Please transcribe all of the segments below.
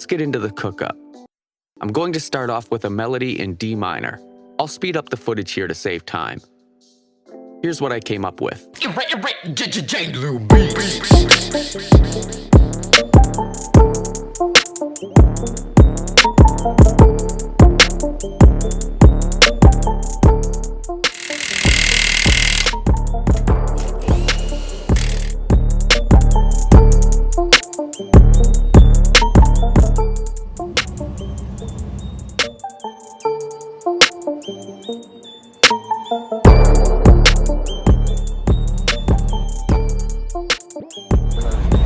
Let's get into the cook-up. I'm going to start off with a melody in D minor. I'll speed up the footage here to save time. Here's what I came up with. It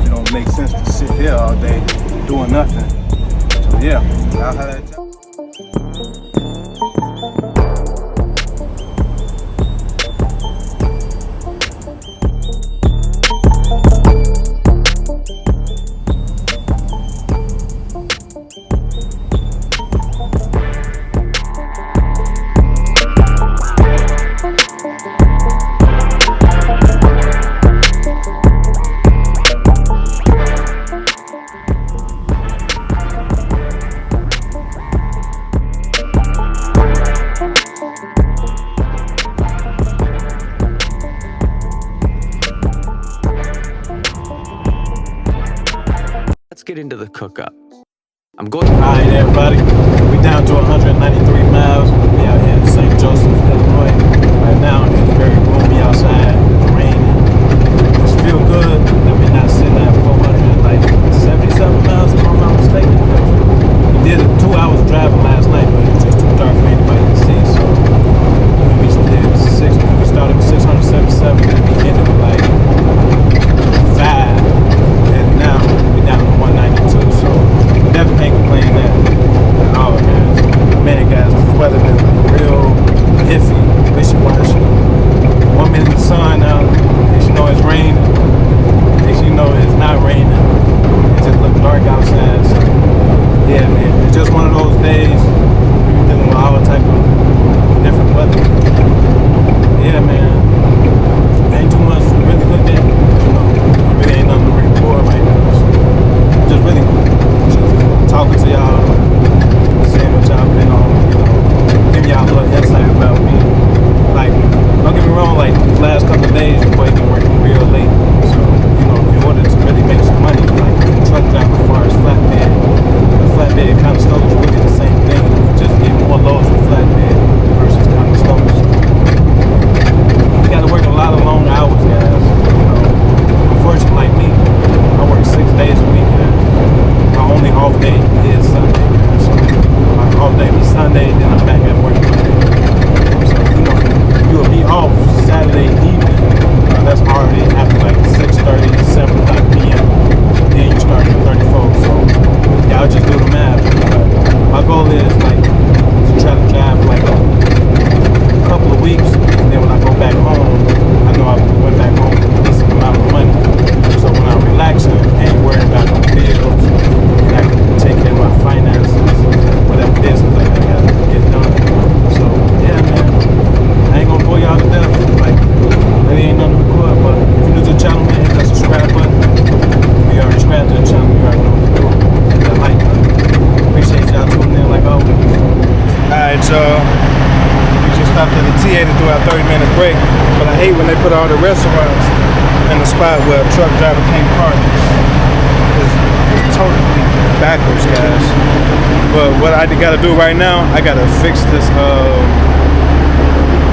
don't make sense to sit here all day doing nothing. So yeah, I'll have that time. Let's get into the cook-up. I'm going. Alright, everybody, we down to 193 miles. We out here in St. Joseph, Illinois. Right now, it's very gloomy outside. It's raining. It's feel good that we're not sitting at 477 miles, if I'm not mistaken. We did a 2 hours driving last night, but it was just too dark for anybody to see. So we started with 677, and we ended with like 5. And now we're down to 192. So definitely can't complain that at all, guys. Man, guys, this weather been real iffy, wishy-washy. 1 minute the sun out, next you know it's raining. Next you know it's not raining. It just look dark outside. So yeah, man, it's just one of those days. We're dealing with all type of different weather. Yeah, man, ain't too much really good there. You know, really ain't nothing to report right now. So just really talking to y'all, seeing what y'all been on, you know, giving y'all a little insight about me. Like, don't get me wrong, like, the last couple of days, your boy been working real late. So, you know, in order to really make some money, like, truck driver as far as flatbed, the flatbed kind of stove is really the same thing. You just get more loads with flatbed versus kind of stove. So, you gotta work a lot of long hours, guys. You know, unfortunately, like me, I work 6 days a week, guys. My only off day is Sunday, man. So my off day is Sunday, then I'm back at work Monday. So you know, you will be off Saturday evening. That's already after like 6:30, 7 p.m. Then you start at 34. So y'all just do the math. My goal is like to try to drive like a couple of weeks, and then when I go back home, I know I went back home with a decent amount of money. So when I'm relaxing, I ain't worried about no bills. I can take care of my finances, whatever business I gotta get done. So yeah, man, I ain't gonna bore y'all to death. Like, really ain't nothing to record. But if you're new to the channel, man, hit that subscribe button. If you already subscribed to the channel, you already know what to do. Hit that like button. Appreciate y'all tuning in like always. Alright, y'all. We just stopped at the TA to do our 30-minute break. But I hate when they put all the restaurants in the spot where a truck driver can't park. It's totally backwards, guys. But what I gotta do right now, I gotta fix this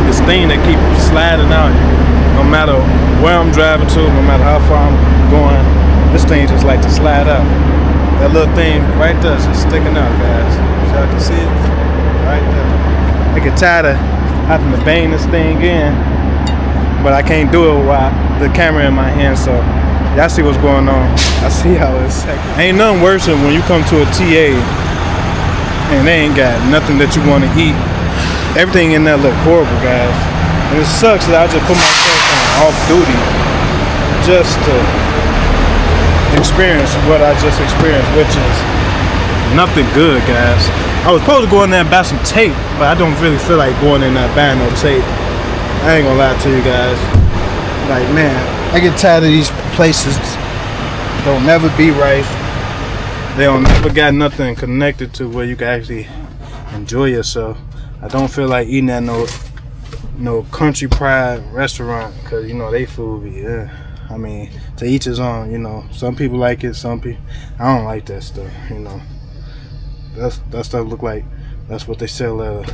this thing that keeps sliding out. No matter where I'm driving to, no matter how far I'm going, this thing just like to slide out. That little thing right there is just sticking out, guys. So y'all can see it right there. I get tired of having to bang this thing in, but I can't do it while the camera in my hand. So y'all see what's going on. I see how it's ain't nothing worse than when you come to a TA and they ain't got nothing that you want to eat. Everything in there look horrible, guys. And it sucks that I just put myself on off duty just to experience what I just experienced, which is nothing good, guys. I was supposed to go in there and buy some tape, but I don't really feel like going in there buying no tape. I ain't gonna lie to you guys. Like, man, I get tired of these places. Don't never be right. they don't never got nothing connected to where you can actually enjoy yourself. I don't feel like eating at no country pride restaurant, because you know they food be I mean, to each his own. You know, some people like it, some people I don't like that stuff. You know, that stuff look like that's what they sell at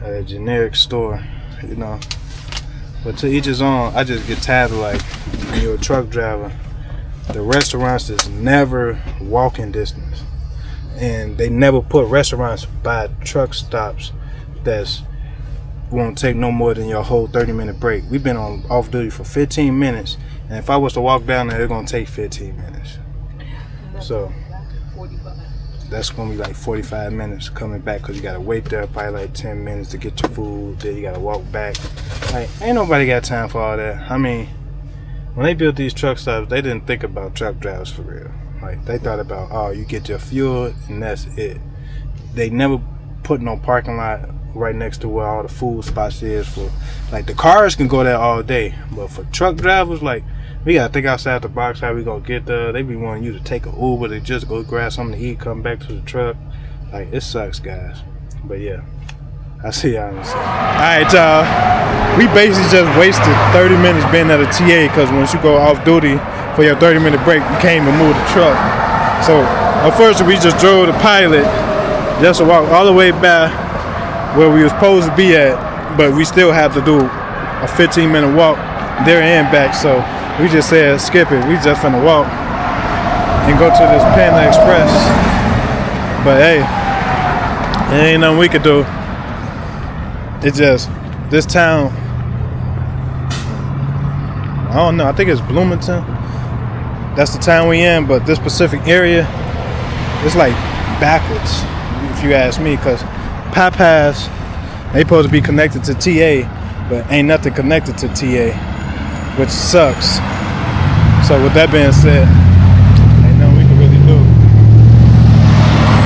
a generic store. You know, but to each his own. I just get tired of, like, when you're a truck driver, the restaurants is never walking distance, and they never put restaurants by truck stops that's won't take no more than your whole 30-minute break. We've been on off duty for 15 minutes, and if I was to walk down there, it's gonna take 15 minutes. So that's gonna be like 45 minutes coming back, because you gotta wait there probably like 10 minutes to get your food. Then you gotta walk back. Like, ain't nobody got time for all that. I mean, when they built these truck stops, they didn't think about truck drivers for real. Like, they thought about, oh, you get your fuel and that's it. They never put no parking lot right next to where all the food spots is. For, like, the cars can go there all day, but for truck drivers, like, we gotta think outside the box how we gonna get there. They be wanting you to take an Uber to just go grab something to eat, come back to the truck. Like, it sucks, guys. But yeah, I see y'all in a second. Alright, y'all, we basically just wasted 30 minutes being at a TA, because once you go off duty for your 30-minute break, you can't even move the truck. So unfortunately, we just drove the Pilot just to walk all the way back where we were supposed to be at, but we still have to do a 15-minute walk there and back. So we just said skip it. We just finna walk and go to this Panda Express. But hey, there ain't nothing we could do. It's just this town, I don't know, I think it's Bloomington. That's the town we in, but this specific area, it's like backwards, if you ask me, because Papas, they supposed to be connected to TA, but ain't nothing connected to TA, which sucks. So with that being said, ain't nothing we can really do.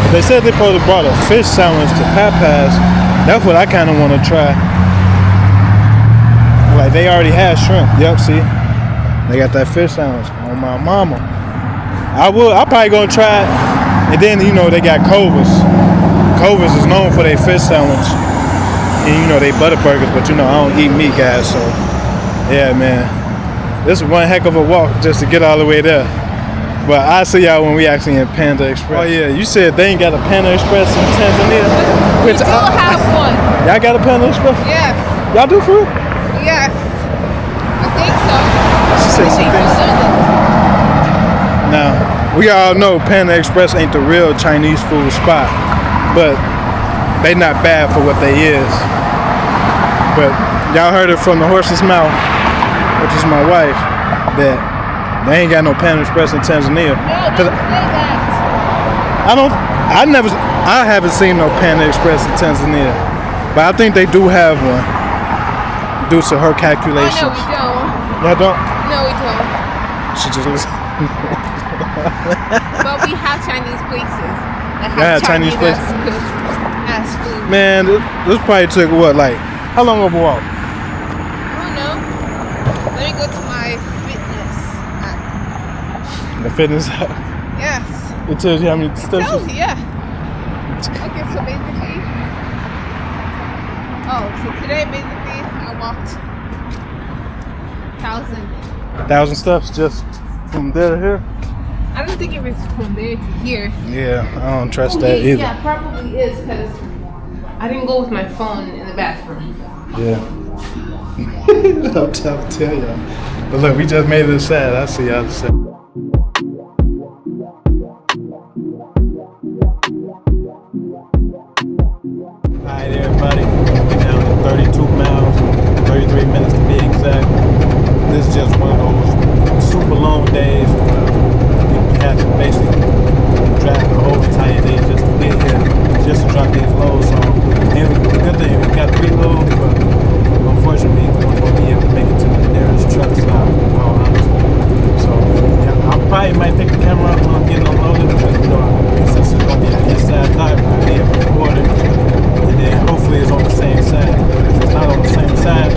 But they said they supposed to brought a fish sandwich to Papas. That's what I kind of want to try. Like, they already had shrimp. Yep, see? They got that fish sandwich on my mama. I'm probably gonna try it. And then, you know, they got Culver's. Culver's is known for their fish sandwich. And, you know, they butter burgers, but, you know, I don't eat meat, guys, so yeah, man. This is one heck of a walk just to get all the way there. But I'll see y'all when we actually in Panda Express. Oh yeah, you said they ain't got a Panda Express in Tanzania? We do have one. Y'all got a Panda Express? Yes. Y'all do food? Yes. I think so. She said something. Now, we all know Panda Express ain't the real Chinese food spot, but they not bad for what they is. But y'all heard it from the horse's mouth, which is my wife, that they ain't got no Panda Express in Tanzania. No, don't say that. I haven't seen no Panda Express in Tanzania, but I think they do have one due to her calculations. Oh, no, we don't. Y'all don't? No, we don't. She just listen. But we have Chinese places that Yeah, have Chinese places. as food. Man, this probably took what, like, how long of a walk? I don't know. Let me go to my fitness app. The fitness app. Yes. It tells you how many steps. Tells you, yeah. Okay, so basically, so today basically I walked 1,000 steps just from there to here? I don't think it was from there to here. Yeah, I don't trust that either. Yeah, probably is, because I didn't go with my phone in the bathroom. Yeah. I'll tell y'all. But look, we just made it inside. I'll see y'all inside. Alright, everybody. We're down to 32 miles, 33 minutes to be exact. This is just one of those super long days where we have to basically drive the whole entire day just to get here, just to drop these loads. So, and the good thing, we got 3 loads, but unfortunately, we won't be able to make it to the nearest truck stop, all honestly. So, yeah, I probably might pick the camera up when I'm getting unloaded, because, you know, since it's going to be an inside dive, I'll be able to record it. And then hopefully it's on the same side. But if it's not on the same side,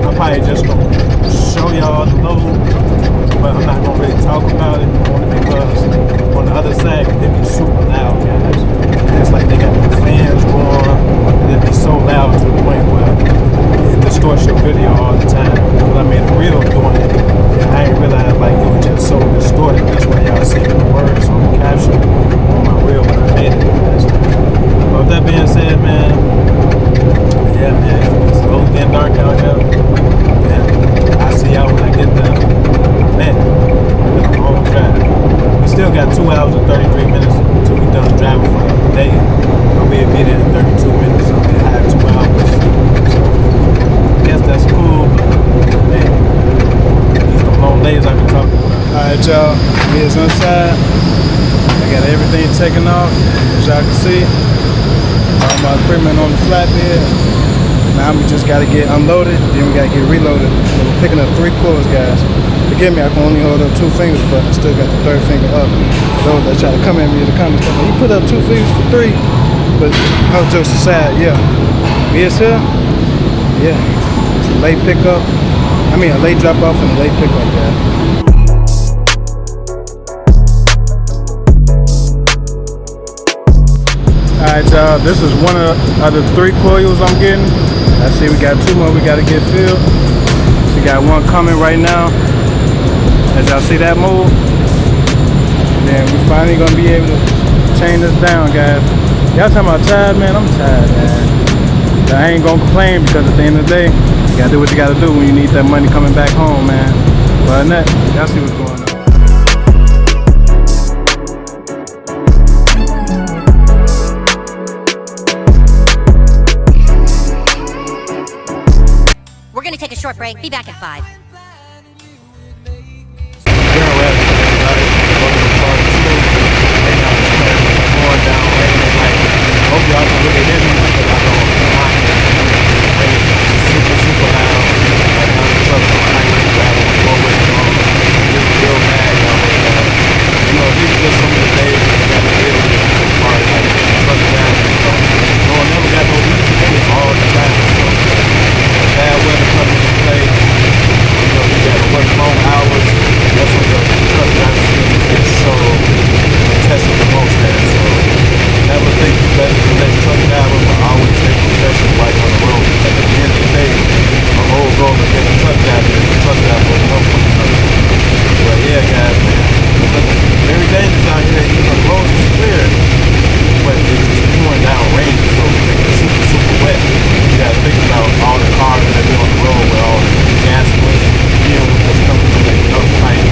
I'm probably just going to show y'all the load, but I'm not going to really taking off, as y'all can see. All my equipment on the flatbed. Now we just gotta get unloaded, then we gotta get reloaded. So we're picking up 3 quarters, guys. Forgive me, I can only hold up 2 fingers, but I still got the 3rd finger up. For those that try to come at me in the comments, you put up 2 fingers for 3. But all jokes aside, yeah. We is here. Yeah. It's a late pickup. I mean a late drop off and a late pickup, guys. Alright, y'all, this is one of the 3 coils I'm getting. I see we got 2 more we gotta get filled. We got 1 coming right now. As y'all see that move. Then we finally gonna be able to chain this down, guys. Y'all talking about tired, man? I'm tired, man. But I ain't gonna complain because at the end of the day, you gotta do what you gotta do when you need that money coming back home, man. But other than that, y'all see what's going on. We're gonna take a short break. Be back at 5. Hope y'all can really hear me because I don't mind it. Super, super loud. Like, I'm in trouble on the highway, driving, always on. Just real mad, y'all. You know, these are just some of the days that you got to deal with as far as like truck driving. So, no one never got no easy days all the time. So, bad weather coming into play. You know, you got to work long hours. That's when the truck driving scene gets so tested the most at. So, never think you better than that truck driver, but always stay professional right on the road. At the end of the day, my whole goal is being a truck driver is a truck driver will help one another. But yeah, guys, man, very dangerous out here. You know, the roads is clear, but it's pouring down rain, so it's super, super wet. You gotta think about all the cars that are on the road with all the gasoline fuel that's coming from that dump pipe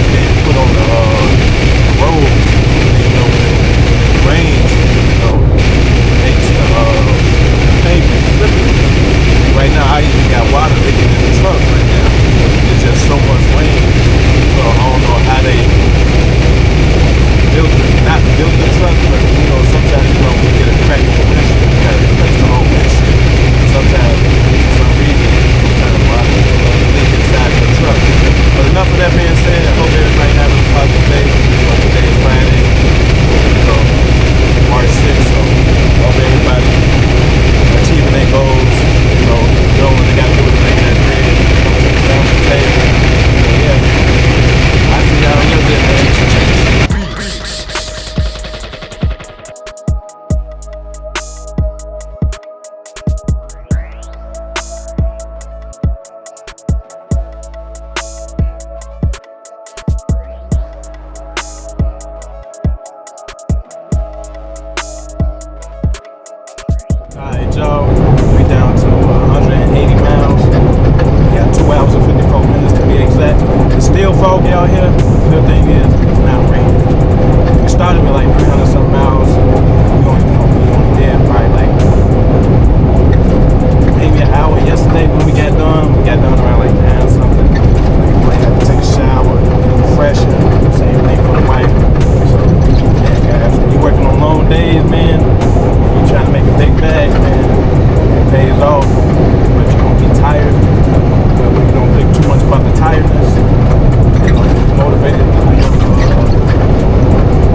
being put on the road. You know, rains, you know, makes the pavement slippery. Right now, I even got water leaking in the truck right now. It's just so much rain. So I don't know how they not built the truck, but you know, sometimes you don't get a crack in the windshield. You gotta replace the whole windshield. Sometimes, for some reason, sometimes water leak inside the truck. But enough of that being said, I hope everybody has a positive day. Today is Friday. So, March 6th, so hope everybody achieving their goals, you know, doing what they got to do to make that bread, come to the family table. So yeah, I see y'all in a little bit, man. Alright, y'all, we down to 180 miles. We got 2 hours and 54 minutes to be exact. It's still foggy out here. The good thing is it's not raining. We started with like 300 some miles. We only did probably like maybe an hour yesterday when we got done. We got done around like 9 something. We might have to take a shower, get refreshed. Same thing for the wife. So yeah, guys, we working on long days, man. You trying to make a big bag, man. It pays off, but you're gonna be tired. But when you don't think too much about the tiredness, you know, you're motivated to do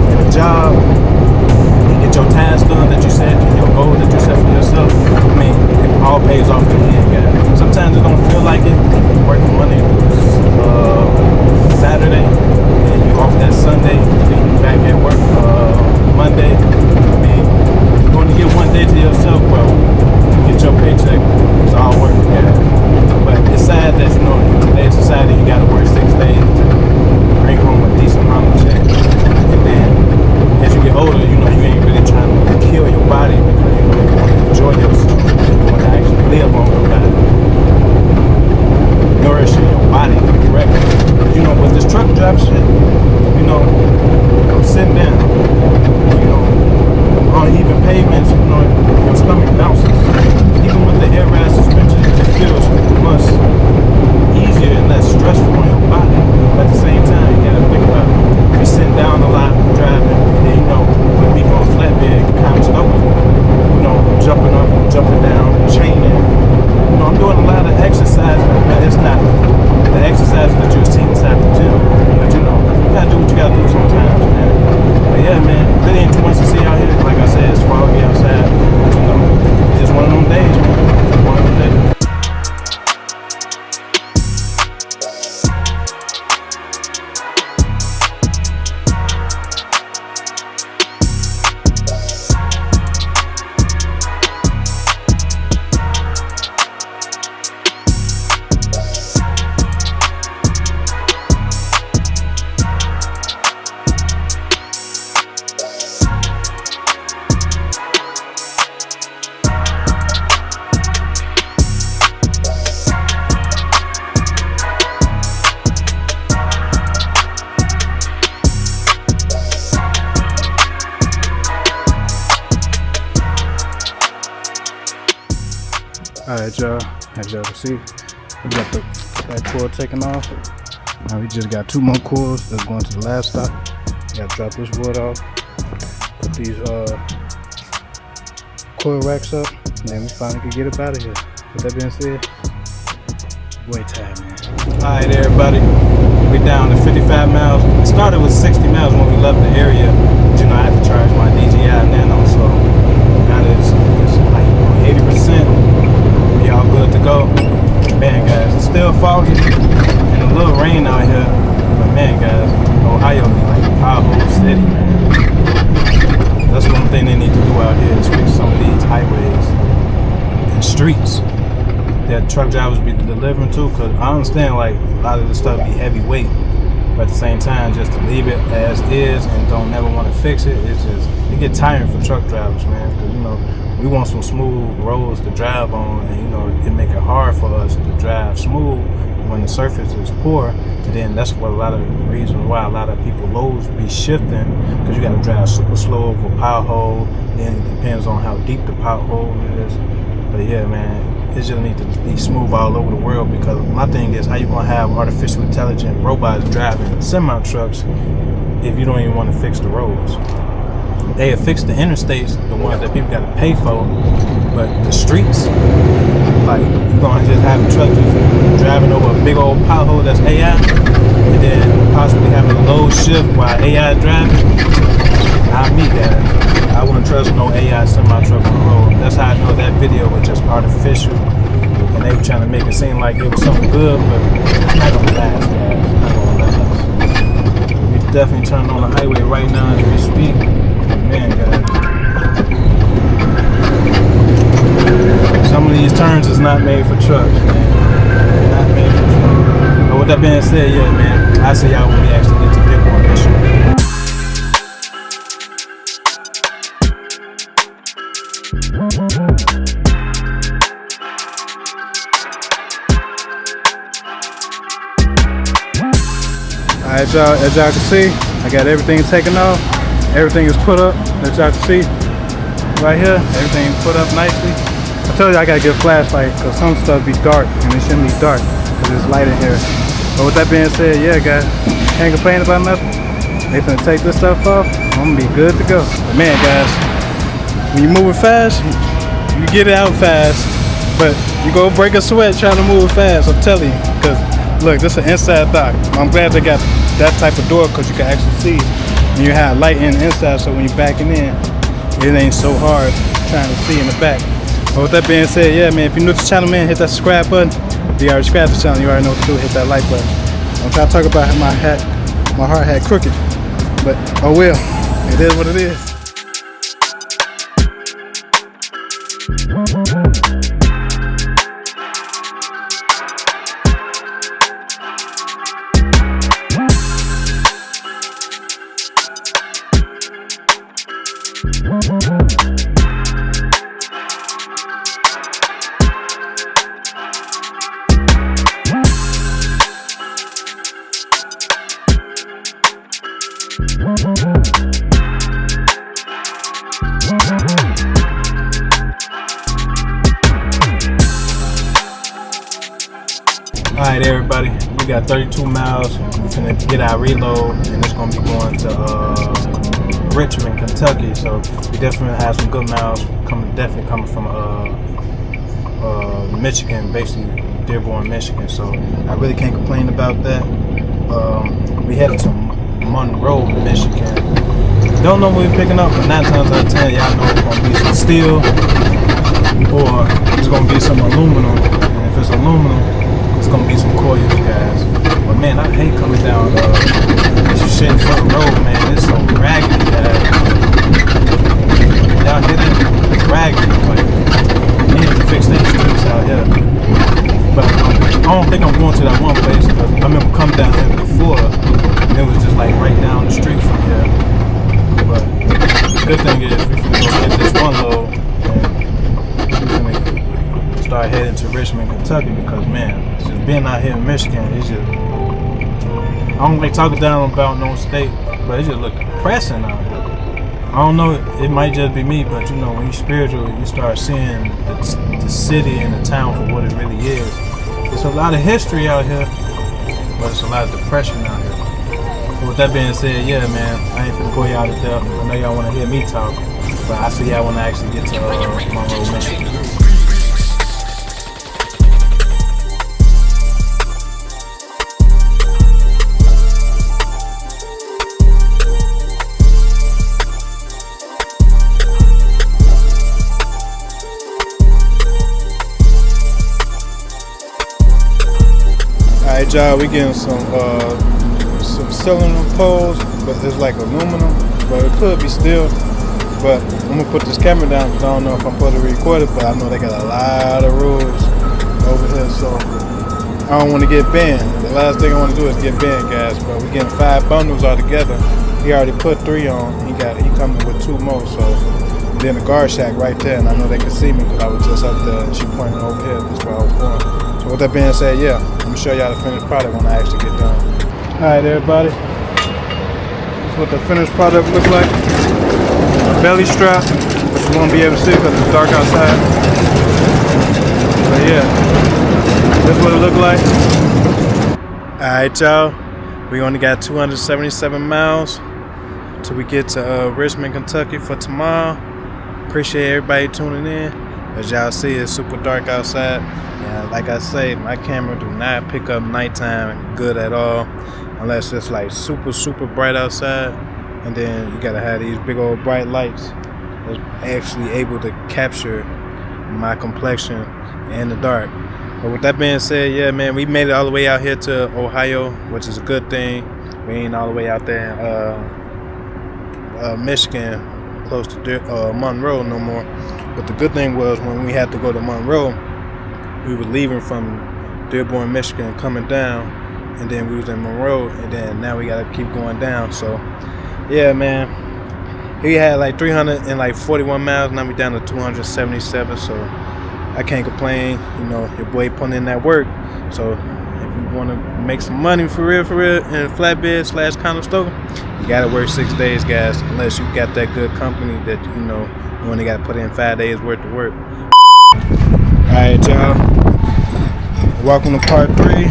your job and get your tasks done that you set and your goal that you set for yourself. I mean, it all pays off in the end, guys. Sometimes it don't feel like it. Working Monday through Saturday, and you off that Sunday, then you back at work Monday. I mean, you're going to get one day to yourself, well, get your paycheck. It's all work, yeah. But it's sad that, you know, in today's society, you got to work 6 days to bring home a decent amount of check. And then, as you get older, you know, you ain't really trying to kill your body because, you know, you want to enjoy yourself. You want to actually live on your body. Nourishing your body correctly. You know, with this truck drop shit, you know, I'm sitting down. Alright, y'all. As y'all can see, we got the back coil taken off. Now we just got 2 more coils that's going to the last stop. Gotta drop this wood off, put these coil racks up, and then we finally can get up out of here. With that being said, way time, man. Alright, everybody. We down to 55 miles. It started with 60 miles when we left the area, but you know I had to charge my DJI Nano, so now it's like 80%. We all good to go. Man, guys, it's still foggy and a little rain out here, but man, guys, Ohio be like pothole city, man. That's one thing they need to do out here is fix some of these highways and streets that truck drivers be delivering to, because I understand like a lot of this stuff be heavyweight, but at the same time, just to leave it as is and don't never want to fix it, it get tiring for truck drivers, man, because you know we want some smooth roads to drive on, and you know it make it hard for us to drive smooth when the surface is poor. And then that's what a lot of the reasons why a lot of people loads be shifting, because you got to drive super slow over a pothole. Then it depends on how deep the pothole is. But yeah, man, it just needs to be smooth all over the world, because my thing is, how you gonna have artificial intelligent robots driving semi trucks if you don't even want to fix the roads? They have fixed the interstates, the ones that people gotta pay for, but the streets, like you're gonna just have a truck just driving over a big old pothole that's AI, and then possibly having a load shift while AI driving. Not me, guys. I wouldn't trust no AI semi truck on the road. That's how I know that video was just artificial, and they were trying to make it seem like it was something good, but it's not gonna last, guys. It's not gonna last. We're definitely turning on the highway right now as we speak. Man, guys, some of these turns is not made for trucks, man. Not made for trucks. But with that being said, yeah, man, I see y'all when we actually get to Dearborn, Michigan. Alright, y'all, as y'all can see, I got everything taken off. Everything is put up, as y'all can see right here. Everything put up nicely. I told you I gotta get a flashlight, because some stuff be dark and it shouldn't be dark because it's light in here. But with that being said, yeah, guys, can't complain about nothing. They finna take this stuff off, I'm gonna be good to go. But man, guys, when you're moving fast, you get it out fast, but you go break a sweat trying to move fast, I'm telling you. Because look, this is an inside dock. I'm glad they got that type of door, because you can actually see. And you have light in the inside, so when you're backing in, it ain't so hard trying to see in the back. But with that being said, yeah, man, if you're new to the channel, man, hit that subscribe button. If you already subscribed to the channel, you already know what to do. Hit that like button. I'm trying to talk about my heart hat crooked, but oh well, it is what it is. Alright, everybody, we got 32 miles. We're finna get our reload, and it's gonna be going to Richmond, Kentucky. So we definitely have some good miles definitely coming from Michigan, basically Dearborn, Michigan. So I really can't complain about that. We headed to Monroe, Michigan. Don't know what we're picking up, but 9 times out of 10, y'all know it's gonna be some steel or it's gonna be some aluminum. And if it's aluminum, it's gonna be some coils, guys. But man, I hate coming down this shit front road, man. It's so raggedy, guys. Y'all hear that? It's raggedy. Like, they need to fix these streets out here. But I don't think I'm going to that one place, because I remember coming down here before, and it was just like right down the street from here. But the good thing is we can go get this one load, and we're gonna start heading to Richmond, Kentucky, because man, just being out here in Michigan, it's just, I don't like talking down about no state, but it just look depressing out here. I I don't know, it might just be me, but you know, when you're spiritual, you start seeing the city and the town for what it really is. There's a lot of history out here, but it's a lot of depression out here. So with that being said, yeah, man, I ain't finna go y'all to death. I know y'all want to hear me talk, but I see y'all when I actually get to Monroe, Michigan. Alright, y'all, we getting some cylinder poles, but it's like aluminum, but it could be steel. But I'm gonna put this camera down because I don't know if I'm supposed to record it, but I know they got a lot of rules over here, so I don't want to get banned. The last thing I want to do is get banned, guys. But we're getting 5 bundles all together. He already put 3 on. He coming with 2 more, so then the guard shack right there, and I know they can see me because I was just up there and she pointed over here. That's where I was going. So with that being said, yeah, I'm gonna show y'all the finished product when I actually get done. All right, everybody. That's what the finished product looks like. A belly strap, but you won't be able to see because it's dark outside. But yeah, that's what it looked like. All right, y'all. We only got 277 miles till we get to Richmond, Kentucky for tomorrow. Appreciate everybody tuning in. As y'all see, it's super dark outside. Yeah, like I say, my camera do not pick up nighttime good at all, unless it's like super bright outside. And then you gotta have these big old bright lights that's actually able to capture my complexion in the dark. But with that being said, yeah, man, we made it all the way out here to Ohio, which is a good thing. We ain't all the way out there in Michigan, close to Monroe no more. But the good thing was when we had to go to Monroe, we were leaving from Dearborn, Michigan, coming down, and then we was in Monroe, and then now we gotta keep going down. So yeah, man, we had like 341 miles, now we down to 277, so I can't complain. You know, your boy putting in that work. So if you want to make some money for real in flatbed / Conestoga, you gotta work 6 days, guys, unless you got that good company that, you know, you only gotta put in 5 days worth of work. Alright, y'all, welcome to part 3.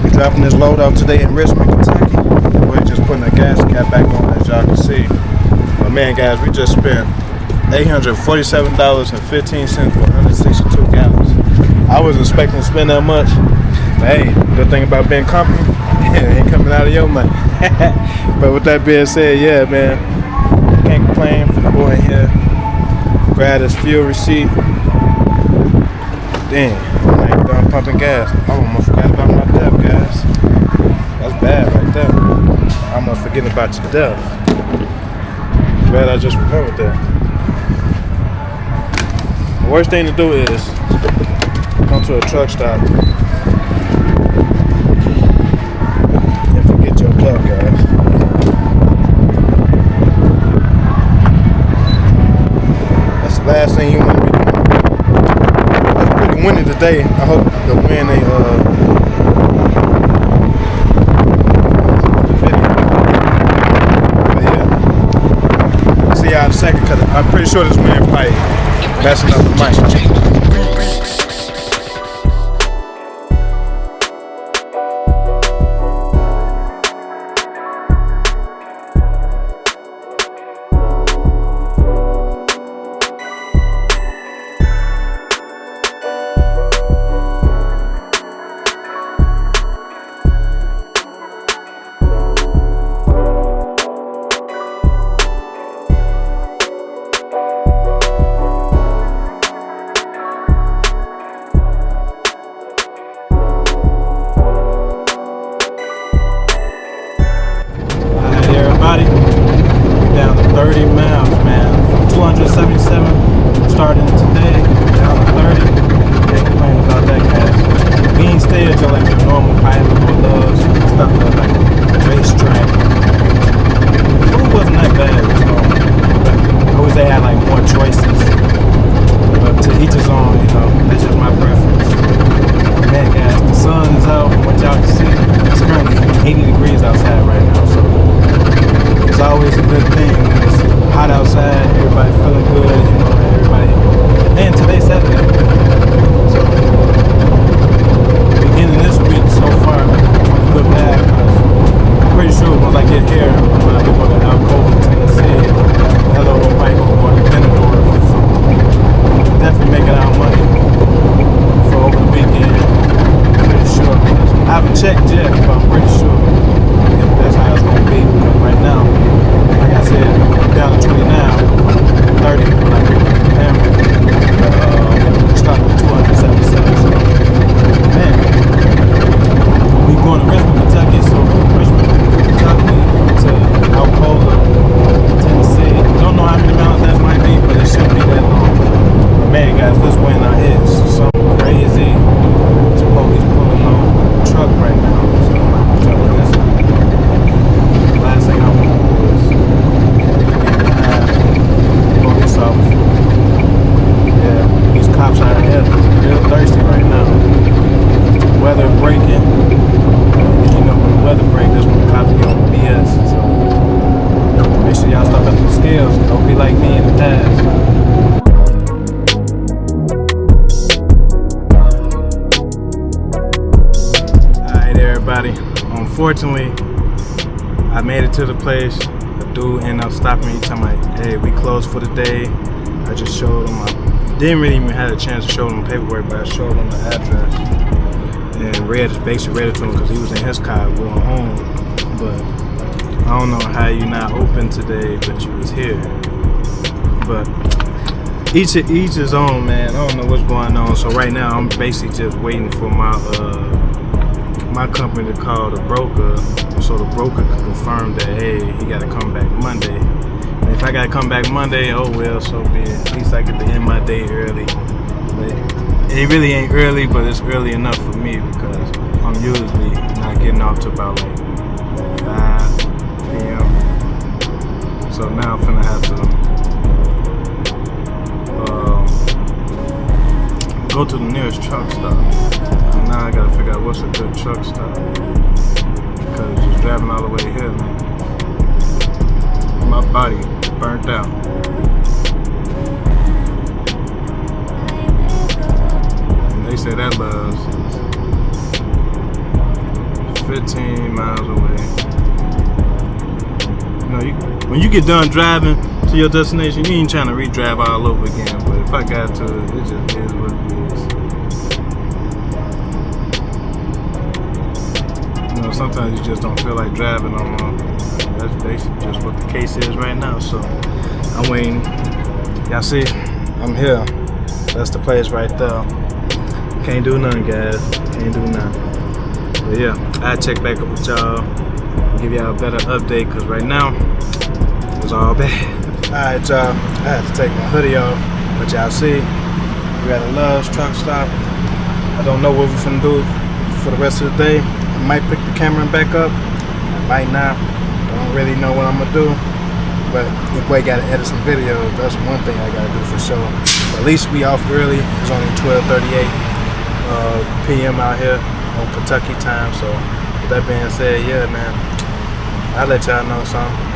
We're dropping this load off today in Richmond, Kentucky. We're just putting the gas cap back on, as y'all can see. But man, guys, we just spent $847.15 for 162 gallons. I wasn't expecting to spend that much. But hey, good thing about being company, it ain't coming out of your money. But with that being said, yeah, man, can't complain for the boy here. Grab his fuel receipt. Damn, I ain't done pumping gas. I almost forgot about my death, guys. That's bad right there. I almost forgetting about your death. Glad I just remembered that. The worst thing to do is come to a truck stop and forget your plug, guys. That's the last thing you want to be doing. It's pretty windy today. I hope the wind ain't but yeah. I'll see y'all in a second because I'm pretty sure this wind probably messing up the mic. Down to 30 miles, man. 277 starting today, down to 30. Can't complain about that, guys. We ain't stay until like the normal pilot or loves stuff like racetrack. The food wasn't that bad, you know. But I wish they had like more choices. But to each his own, you know. That's just my preference. Man, guys, the sun is out. What y'all can see, it's currently 80 degrees outside right now, so it's always a good thing when it's hot out unfortunately, I made it to the place. The dude ended up stopping me, telling me, hey, we closed for the day. I just showed him. I didn't really even have a chance to show him the paperwork, but I showed him the address and basically read it to him because he was in his car going home. But I don't know how you not open today, but you was here. But each his own, man. I don't know what's going on. So right now, I'm basically just waiting for my company to call the broker, so the broker can confirm that, hey, he got to come back Monday. And if I got to come back Monday, oh well, so be it. At least I get to end my day early. But it really ain't early, but it's early enough for me because I'm usually not getting off till about like 5 p.m. So now I'm finna have to go to the nearest truck stop. And now I gotta figure out what's a good truck stop. Because just driving all the way here, man, my body burnt out. And they say that love's 15 miles away. You know, when you get done driving to your destination, you ain't trying to re-drive all over again. But if I got to, it just is what it is. You know, sometimes you just don't feel like driving no more. That's basically just what the case is right now. So I'm waiting. Y'all see, I'm here. That's the place right there. Can't do nothing, guys. Can't do nothing. But yeah, I'll check back up with y'all. Give y'all a better update, because right now it's all bad. Alright, y'all, I had to take my hoodie off, but y'all see, we got a Love's truck stop. I don't know what we're finna do for the rest of the day. I might pick the camera back up, I might not. I don't really know what I'm gonna do, but your boy gotta edit some videos. That's one thing I gotta do for sure. But at least we off early. It's only 12:38 p.m. out here on Kentucky time. So with that being said, yeah, man, I'll let y'all know something.